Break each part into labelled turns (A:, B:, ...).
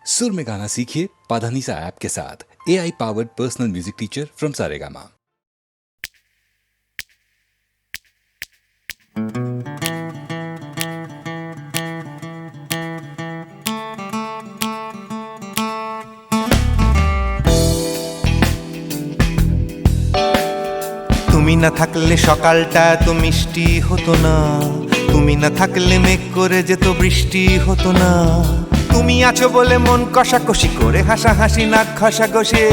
A: सुर में गाना सीखिए पाधानीसा ऐप के साथ। AI powered personal music teacher from Saregama.
B: তুমি না থাকলে সকালটা এত মিষ্টি হতো না, তুমি না থাকলে মেঘ করে যেত বৃষ্টি হতো না। তুমি আছো বলে মন কষাকষি করে হাসাহাসি নাক ঘষাঘষি।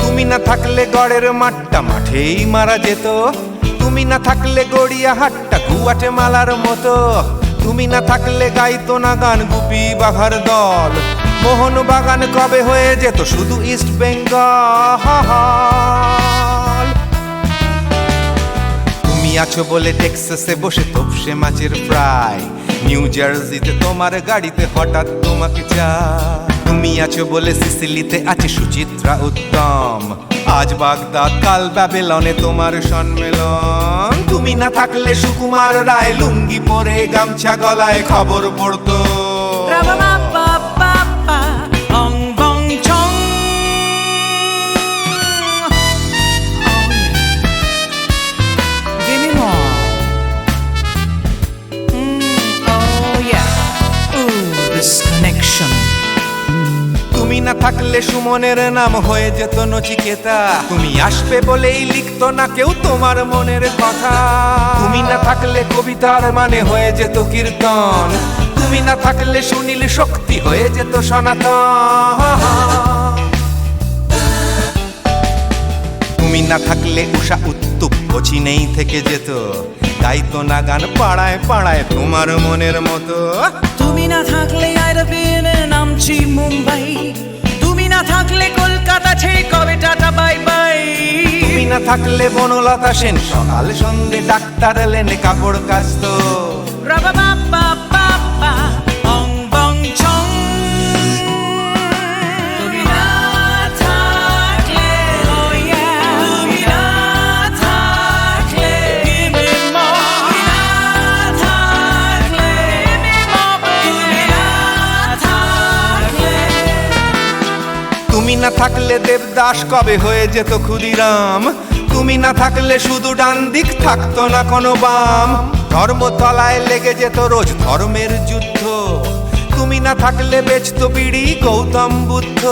B: তুমি না থাকলে গড়ের মাঠটা মাঠেই মারা যেত, তুমি না থাকলে গড়িয়া হাটটা গুয়াটে মালার মতো। তুমি না থাকলে গাইতো না গান গুপি বাঘার দল, মোহন বাগান কবে হয়ে যেত শুধু ইস্ট বেঙ্গল। তুমি আছো বলে টেক্সাসে বসে তোপসে মাছের ফ্রাই, নিউ জার্সিতে তোমার গাড়িতে হঠাৎ তোমাকে চাই। তুমি আছো বলে সিসিলিতে আছে সুচিত্রা উত্তম, আজ বাগদাদ কাল ব্যাবিলনে তোমার সম্মেলন। তুমি না থাকলে সুকুমার রায় লুঙ্গি পরে গামছা গলায় খবর পড়তো। তুমি না থাকলে সুমনের নাম হয়ে যেত নচিকেতা, তুমি আসবে বলেই লিখতো না কেউ তোমার মনের কথা। তুমি না থাকলে কবিতার মানে হয়ে যেত কীর্তন, তুমি না থাকলে সুনীল শক্তি হয়ে যেত সনাতন। তুমি না থাকলে উষা উত্তুপ কোচিনেই থেকে যেত, গাইতো না গান পাড়ায় পাড়ায় তোমার মনের মতো।
C: তুমি না থাকলে নামছি মুম্বাই, তুমি না থাকলে কলকাতা ছেড়ে কবে টাটা বাই বাই।
B: তুমি না থাকলে বনলতা সেন সকাল সন্ধে ডাক্তার লেনে কাপড় কাচতো।
C: তুমি না থাকলে, তুমি না থাকলে, তুমি না থাকলে, তুমি না থাকলে।
B: তুমি না থাকলে দেবদাস কবে হয়ে যেত ক্ষুদিরাম, তুমি না থাকলে শুধু ডান দিক থাকতো না কোনো বাম। ধর্মতলায় লেগে যেত রোজ ধর্মের যুদ্ধ, তুমি না থাকলে বেচতো বিড়ি গৌতম বুদ্ধ।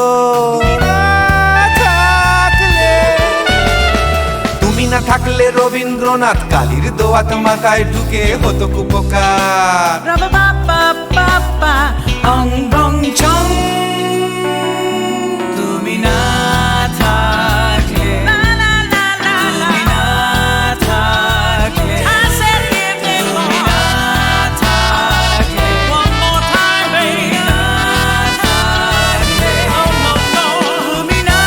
B: তুমি না থাকলে রবীন্দ্রনাথ কালীর দোয়াত মাথায় ঢুকে হতো কুপকার।
C: তুমি না থাকলে, তুমি না থাকলে, তুমি না থাকলে, তুমি না থাকলে, তুমি না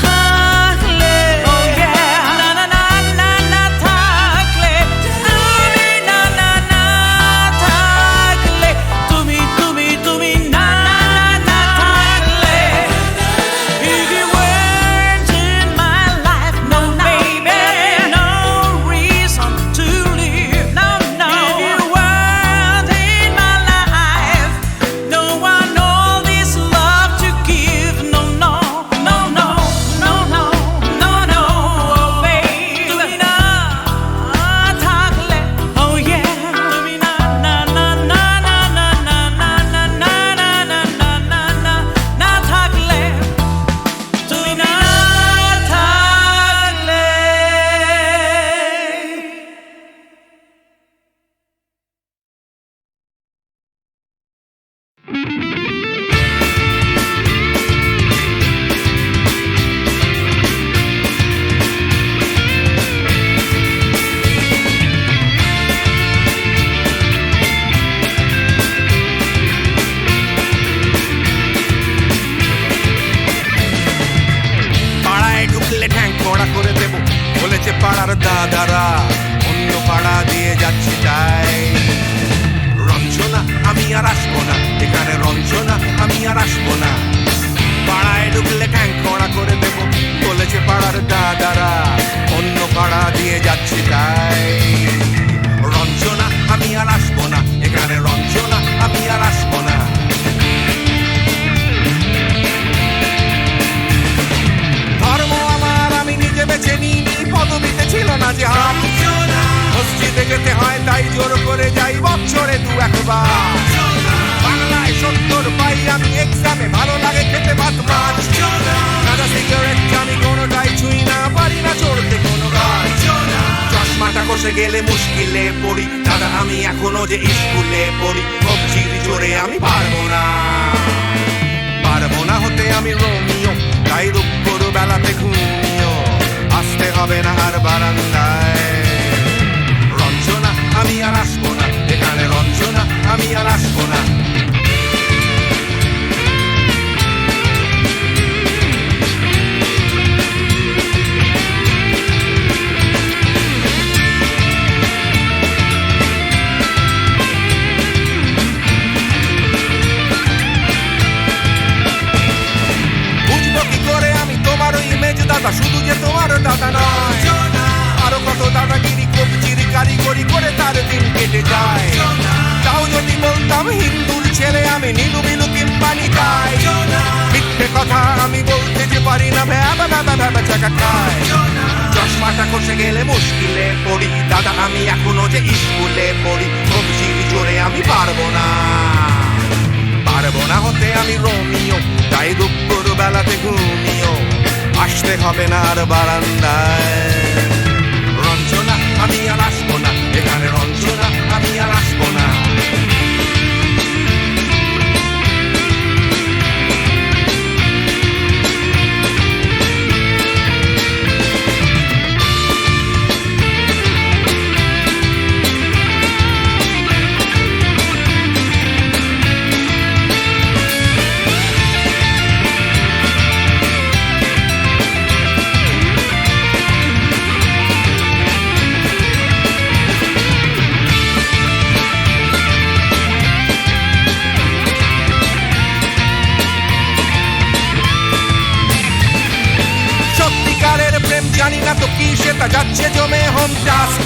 C: থাকলে, না না না না না থাকলে, তুমি না না না থাকলে, তুমি তুমি তুমি না না না থাকলে। If you weren't in my life, no baby, no reason to live, no no. If you weren't in my life, no one all this love to give, no no no no no no no no, oh baby. তুমি না থাকলে, oh yeah, তুমি না না না না না না না না না না না না না না না না থাকলে, তুমি না থাকলে।
B: পাড়ায় ঢুকলে ঠ্যাং কড়া করে দেব বলেছে পাড়ার দাদারা, অন্য পাড়া দিয়ে যাচ্ছি তাই। রঞ্জনা দিয়ে যাচ্ছি তাই রঞ্জনা আমি আর আসবো না এখানে রঞ্জনা আমি আর আসবো না ধর্ম আমার আমি নিজে বেছে নিইনি পদবিতে ছিল না যে হাত মসজিদে যেতে হয় তাই জোর করে যাই বছরে 2-1 বাংলায় 70 পাই আমি এক্সামে ভালো লাগে খেতে ভাত মাছ সাদা সিগারেট আমি কোনোটাই ছুঁই না পারি না চড়তে কোনো গাছ চশমাটা কষে গেলে মুশকিলে পড়ি দাদা আমি এখনো যে স্কুলে পড়ি কবজির জোরে আমি পারবো না হতে আমি রোমিও তাই দুপুর বেলাতে ঘুমিও আসতে হবে না আর বারান্দায় রঞ্জনা আমি আর আসবো না এখানে রঞ্জনা আমি আর আসবো না দাদা শুধু যে তোমার দাদা নয় আরো কত দাদাগিরি কবজির কারিগরি করে তার দিন কেটে যায় তাও যদি বলতাম হিন্দুর ছেলে আমি নীলু বিলু কিম্বানি গাই মিথ্যে কথা আমি বলতে যে পারি না ভ্যাবা ভ্যাবা ভ্যাবা চাকা খায় চশমাটা কষে গেলে মুশকিলে পড়ি দাদা আমি এখনো যে স্কুলে পড়ি কবজির জোরে আমি পারবো না হতে আমি রোমিও তাই দুপুর বেলাতে ঘুমিও আসতে হবে না আর বারান্দায় রঞ্জনা আমি আর আসবো না এখানে রঞ্জনা আমি আর আসবো না জানি না তো কি সেটা যাচ্ছে জমে হোম টাস্ক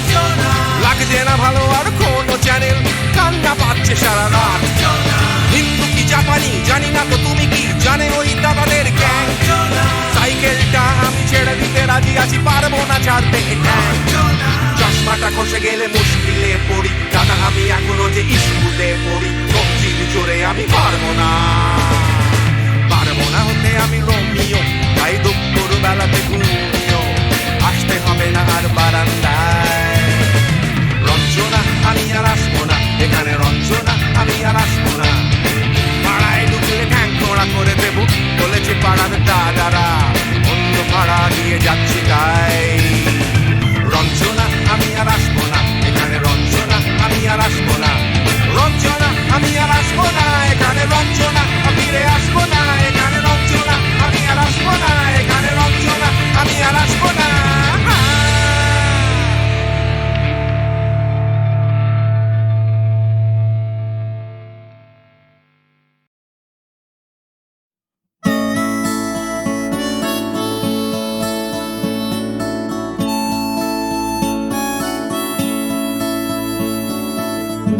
B: লাগছে না ভালো আর কোনো চ্যানেল কান্না পাচ্ছে সারা রাত হিন্দু কি জাপানি জানি না তো তুমি কি জানে ওই দাদাদের গ্যাং সাইকেলটা আমি ছেড়ে দিতে রাজি আছি পারবো না ছাড়তে চশমাটা খসে গেলে মুশকিলে পড়ি দাদা আমি এখনো যে স্কুলে পড়ি কবজির জোরে আমি পারবো না হতে আমি রোমিও তাই দুপুর বেলাতে ঘুমিও আসতে হবে না আর বারান্দায় রঞ্জনা আমি আর আসবো না এখানে রঞ্জনা আমি আর আসবো না পাড়ায় ঢুকলে ঠ্যাং খোঁড়া করে দেবো বলেছে পাড়ার দাদারা অন্য পাড়া দিয়ে যাচ্ছি তাই রঞ্জনা আমি আর আসবো না এখানে রঞ্জনা আমি আর আসবো না রঞ্জনা আমি আর আসবো না এখানে রঞ্জনা ফিরে আসবো না এখানে রঞ্জনা আমি আর আসবো না এখানে রঞ্জনা আমি আর আসবো না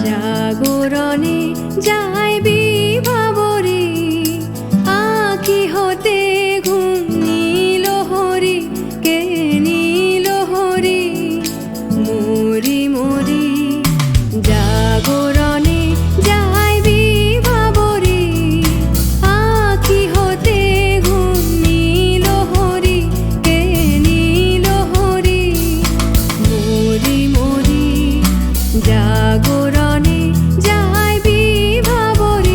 D: জাগরণে যাই বিভাবরে আঁখি হতে ঘুম নীল হরি কে নীল হরি মরি মরি জাগরণে যাই বিভাবরে আঁখি হতে ঘুম নীল হরি কে নীল হরি মরি মরি জাগরণে যাই বিভাবরে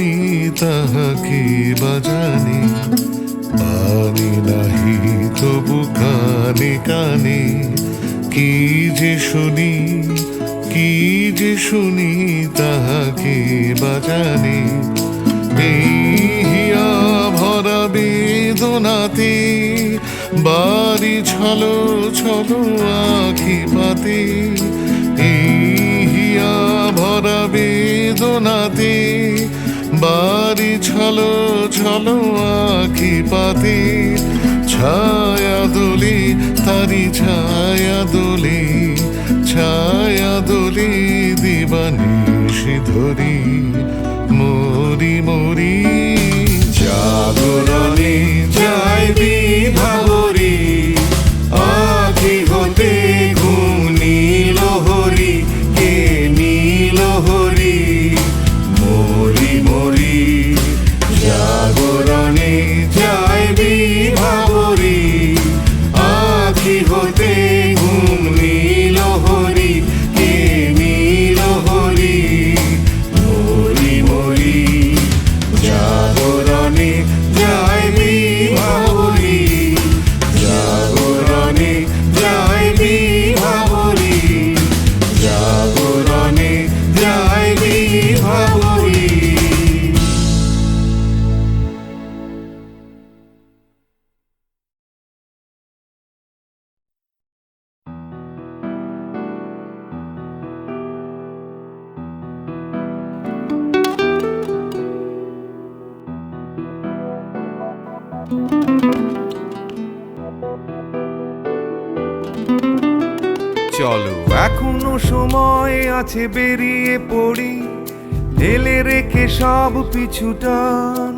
E: শুনি তাহাকে বাজানে, পানি নাহি তবু কানে কানে কি যে শুনি, কি যে শুনি তাহাকে বাজানে। এই হিয়া ভরা বেদনাতে বাড়ি ছলো ছলো আখি পাতে, এই হিয়া ভরা বেদনাতে বাড়ি ছলো ছলো আখি পাতে। ছায়া দোলে তারি ছায়া দোলে, ছায়া দোলে দিবানিশি ধরি মরি মরি। জাগরণে যায় বিভাবরী, আখি হতে ঘুম নীল হরি, কে নীল হরি মরি মরি। জাগরণে যায় বিভাবরী, আখি হতে ঘুম নীল হরি, কে নীল হরি মরি মরি। জাগরণে যায় বিভাবরী, জাগরণে যায় বিভাবরী, জাগরণে যায় বিভাবরী।
B: চলো এখনো সময় আছে, বেরিয়ে পড়ি ঢেলে রেখে সব পিছুটান।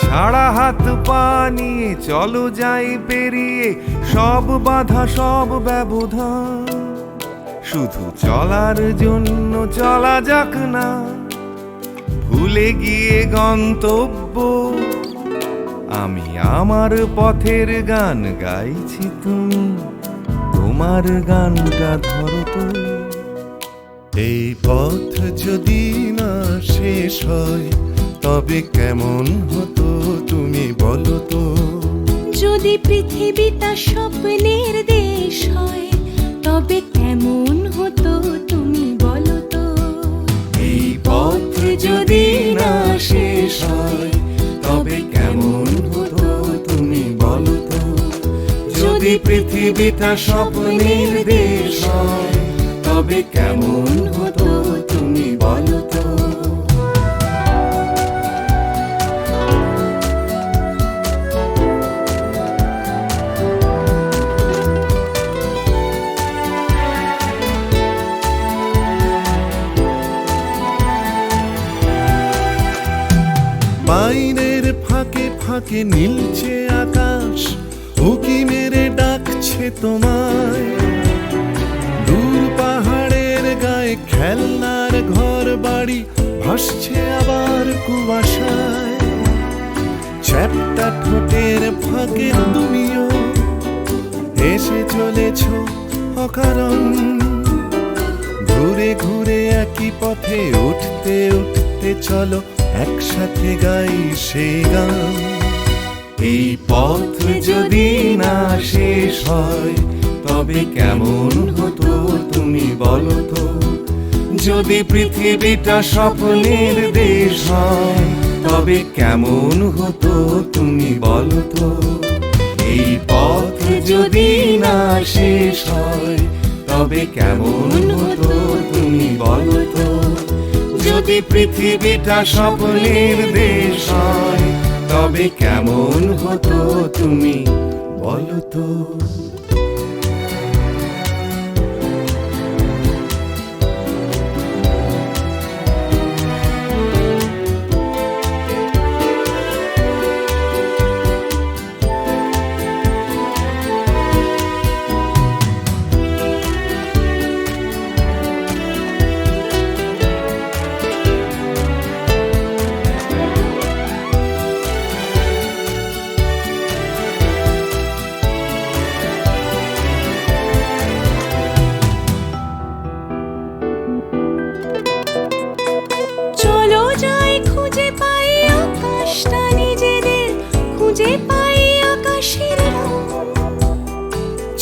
B: ঝাড়া হাত পা নিয়ে চলো যাই পেরিয়ে সব বাধা সব ব্যবধান। শুধু চলার জন্য চলা যাক না, ভুলে গিয়ে গন্তব্য। আমি আমার পথের গান গাইছি, তুমি তোমার গানটা ধরো তো।
E: এই পথ যদি না শেষ হয় তবে কেমন হতো তুমি বলো তো।
D: যদি পৃথিবীটা স্বপ্নের দেশ হয় তবে কেমন হতো তুমি বলো তো।
E: এই পথ যদি না শেষ হয় তবে কেমন হতো তুমি বলো তো। যদি পৃথিবীটা স্বপ্নের দেশ হয় তবে কেমন হতো তুমি বলো তো। পাইনের ফাঁকে ফাঁকে নীলছে আকাশ, উকি মেরে ডাকছে তোমায়। দূর পাহাড়ের গায়ে খেলনার ঘর বাড়ি ভাসছে আবার কুয়াশায়। চ্যাপ্টা ঠোঁটের ফাঁকে তুমিও এসে চলেছ অকারণ। ঘুরে ঘুরে একই পথে উঠতে উঠতে চলো একসাথে গাই সেই গান। এই পথ যদি না শেষ হয় তবে কেমন হতো তুমি বলো তো। যদি পৃথিবীটা স্বপ্নের দেশ হয় তবে কেমন হতো তুমি বলো তো। এই পথ যদি না শেষ হয় তবে কেমন হতো তুমি বলো তো। যদি পৃথিবীটা স্বপ্নের দেশ হয় তবে কেমন হতো তুমি বলো তো।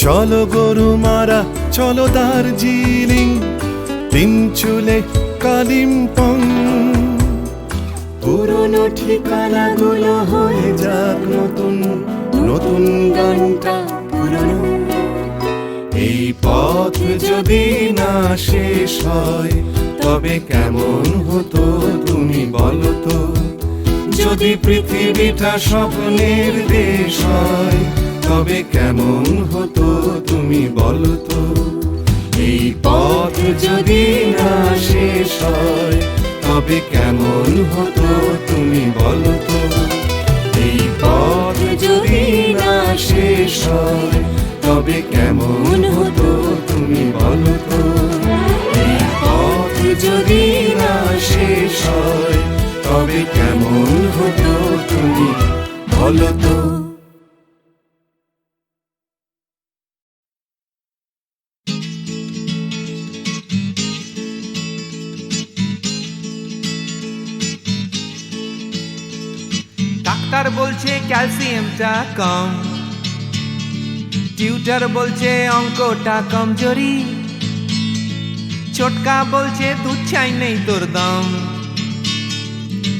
E: চলো গরু মারা চলো দার্জিলিং, তিন চুলে কালিম্পং, পুরনো ঠিকানাগুলো হয়ে যাক নতুন, নতুন গানটা পুরনো। এই পথ যদি না শেষ হয় তবে কেমন হতো তুমি বলো তো? যদি পৃথিবীটা স্বপ্নের দেশ হয় তবে কেমন হতো তুমি বলো তো? এই পথ যদি না শেষ হয় তবে কেমন হতো তুমি বলো তো? এই পথ যদি না শেষ হয় তবে কেমন হতো তুমি বলো তো? এই পথ যদি না শেষ হয় তবে কেমন হতো তুমি বলো তো?
B: ডাক্তার বলছে ক্যালসিয়ামটা কম, টিউটার বলছে অঙ্কটা কমজোরি, ছোটকা বলছে দুধ চাই নেই তোর দম,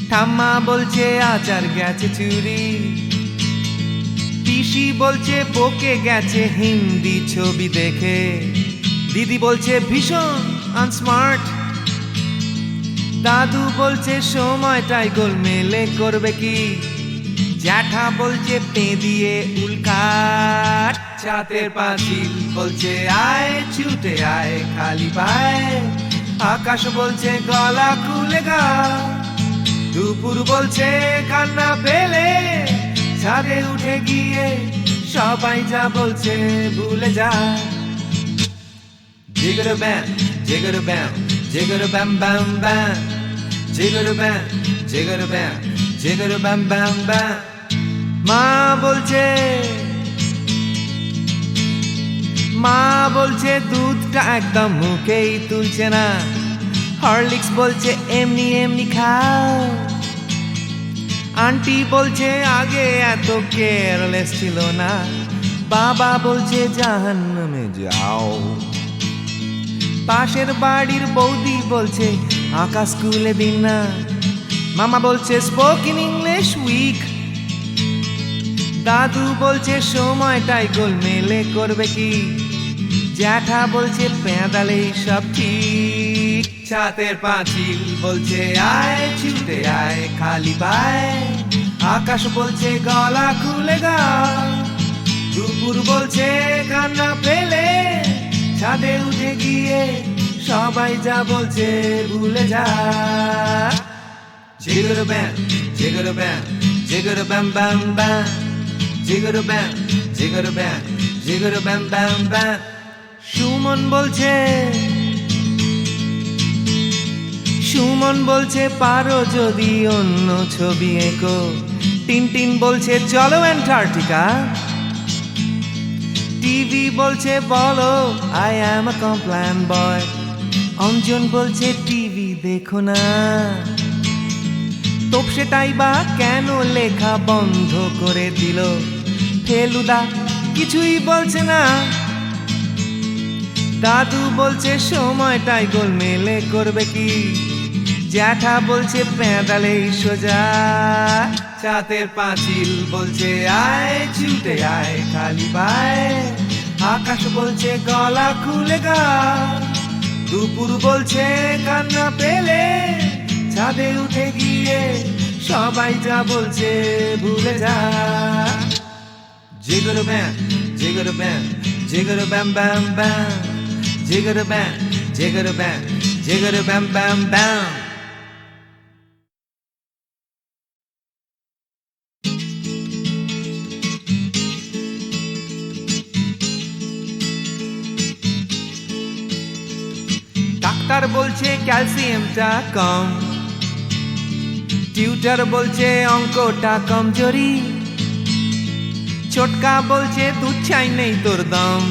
B: ঠাম্মা বলছে আচার গেছে চুরি, পিসি বলছে বকে গেছে হিন্দি ছবি দেখে, দিদি বলছে ভীষণ আনস্মার্ট, দাদু বলছে সময়টাই গোলমেলে করবে কি, জ্যাঠা বলছে পে দিয়ে উল্কাট, ছাতের পাঁচিল বলছে আয় ছুটে আয় খালি পায়, আকাশ বলছে গলা খুলে গা, দুপুর বলছে কান্না পেলে ছাদে উঠে গিয়ে সবাই যা বলছে ভুলে যা। জিগর ব্যাম জিগর ব্যাম জিগর ব্যাম ব্যাম ব্যাম, জিগর ব্যাম জিগর ব্যাম জিগর ব্যাম ব্যাম ব্যাম। মা বলছে দুধটা একদম মুখেই তুলছে না, হরলিক্স বলছে এমনি এমনি খাও, আন্টি বলছে আগে এত কেয়ারলেস ছিল না, বাবা বলছে জাহান্নামে যাও, পাশের বাড়ির বৌদি বলছে আঁকা স্কুলে দিন না, মামা বলছে স্পোকেন ইংলিশ উইক, দাদু বলছে সময়টাই গোলমেলে করবে কি, জ্যাঠা বলছে পেঁদালে সব ঠিক, ছাতের পাঁচিল বলছে আয় ছুটে আয় খালি পায়, আকাশ বলছে গলা খুলে গা, দুপুর বলছে কান্না পেলে ছাদে উঠে গিয়ে সবাই যা বলছে ভুলে যা। জিগর ব্যাম জিগর ব্যাম জিগর ব্যাম ব্যাম ব্যাম, জিগর ব্যাম জিগর ব্যাম জিগর ব্যাম ব্যাম ব্যাম। সুমন বলছে পারো যদি অন্য ছবি এঁকো, টিনটিন বলছে চলো অ্যান্টার্কটিকা, টিভি বলছে বলো আই অ্যাম আ কমপ্ল্যান বয়, অঞ্জন বলছে টিভি দেখো না, তোপসেটাই বা কেন লেখা বন্ধ করে দিল, ফেলুদা কিছুই বলছে না, দাদু বলছে সময়টাই গোলমেলে করবে কি, জ্যাঠা বলছে পেঁদালেই সোজা, ছাতের পাঁচিল বলছে আয় ছুটে আয় খালি পায়, আকাশ বলছে গলা খুলে গা, দুপুর বলছে কান্না পেলে ছাদে উঠে গিয়ে সবাই যা বলছে ভুলে যা। জিগর ব্যাম জিগর ব্যাম জিগর ব্যাম ব্যাম ব্যাম, জিগর ব্যাম জিগর ব্যাম জিগর ব্যাম ব্যাম ব্যাম। ডাক্তার বলছে ক্যালসিয়ামটা কম, টিউটার বলছে অঙ্কটা কমজোরি, ছোটকা বলছে দুধ চাই নেই তোর দম,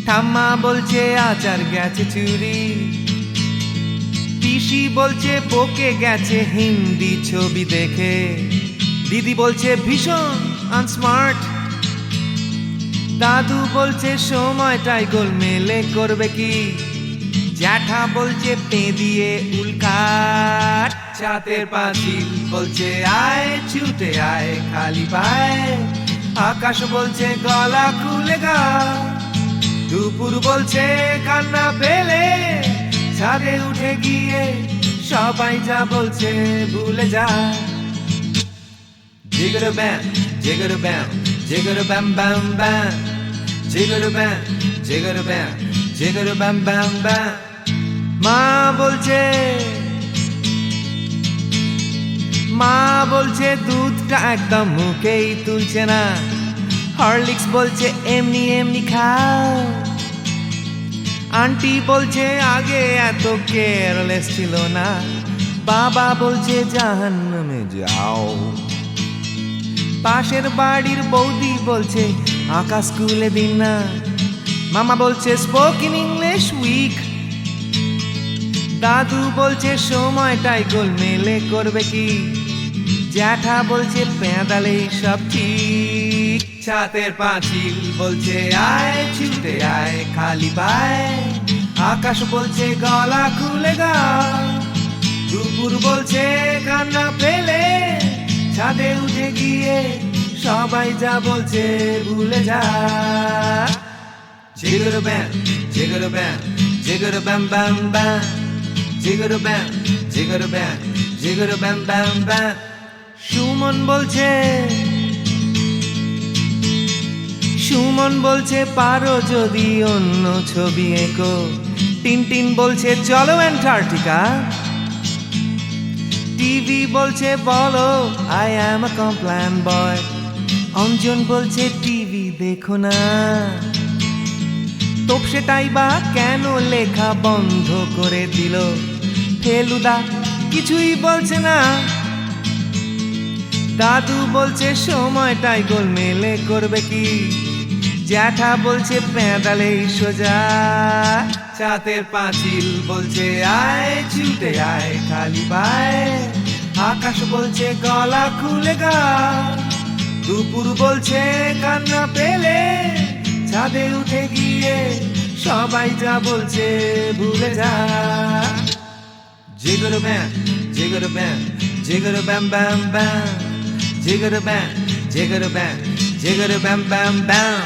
B: ঠাম্মা বলছে আচার গেছে চুরি, পিসি বলছে বকে গেছে হিন্দি ছবি দেখে, দিদি বলছে ভীষণ আনস্মার্ট, দাদু বলছে সময়টাই গোলমেলে করবে কি, জ্যাঠা বলছে পে দিয়ে উল্কাট, চাঁদের পাঁচিল বলছে আয় ছুটে আয় খালি পায়, আকাশ বলছে গলা খুলে গা, দুপুর বলছে কান্না পেলে ছাদে উঠে গিয়ে সবাই যা বলছে ভুলে যা। জিগর ব্যাম জিগর ব্যাম জিগর ব্যাম ব্যাম ব্যাম, জিগর ব্যাম জিগর ব্যাম জিগর ব্যাম ব্যাম ব্যাম। মা বলছে দুধটা একদম মুখেই তুলছে না, হরলিক্স বলছে এমনি এমনি খাও, আন্টি বলছে আগে এত কেয়ারলেস ছিল না, বাবা বলছে জাহান্নামে যাও, পাশের বাড়ির বৌদি বলছে আকাশ স্কুলে দিন না, মামা বলছে স্পোকেন ইংলিশ উইক, দাদু বলছে সময়টাই গোলমেলে করবে কি, জ্যাঠা বলছে পেঁদালে সব ঠিক, ছাতের পাঁচিল বলছে আয় ছুটে আয় খালি পায়, আকাশ বলছে গলা খুলে গা, দুপুর বলছে কান্না পেলে ছাদে উঠে গিয়ে সবাই যা বলছে ভুলে যা। জিগর ব্যাম জিগর ব্যাম জিগর ব্যাম ব্যাম ব্যাম, জিগর ব্যাম জিগর ব্যাম জিগর ব্যাম ব্যাম ব্যাম। সুমন বলছে পারো যদি অন্য ছবি এঁকো, টিনটিন বলছে চলো অ্যান্টার্কটিকা, টিভি বলছে বলো আই অ্যাম আ কমপ্ল্যান বয়, অঞ্জন বলছে টিভি দেখো না, তোপসেটাই বা কেন লেখা বন্ধ করে দিল, ফেলুদা কিছুই বলছে না, দাদু বলছে সময়টাই গোলমেলে করবে কি, জ্যাঠা বলছে পেঁদালেই সোজা, চাঁদের পাঁচিল বলছে আয় ছুটে আয় খালি পায়, আকাশ বলছে গলা খুলে গা, দুপুর বলছে কান্না পেলে ছাদে উঠে গিয়ে সবাই যা বলছে ভুলে যা। জিগর ব্যাম জিগর ব্যাম জিগর ব্যাম ব্যাম ব্যাম, জিগর ব্যাম জিগর ব্যাম জিগর ব্যাম ব্যাম ব্যাম।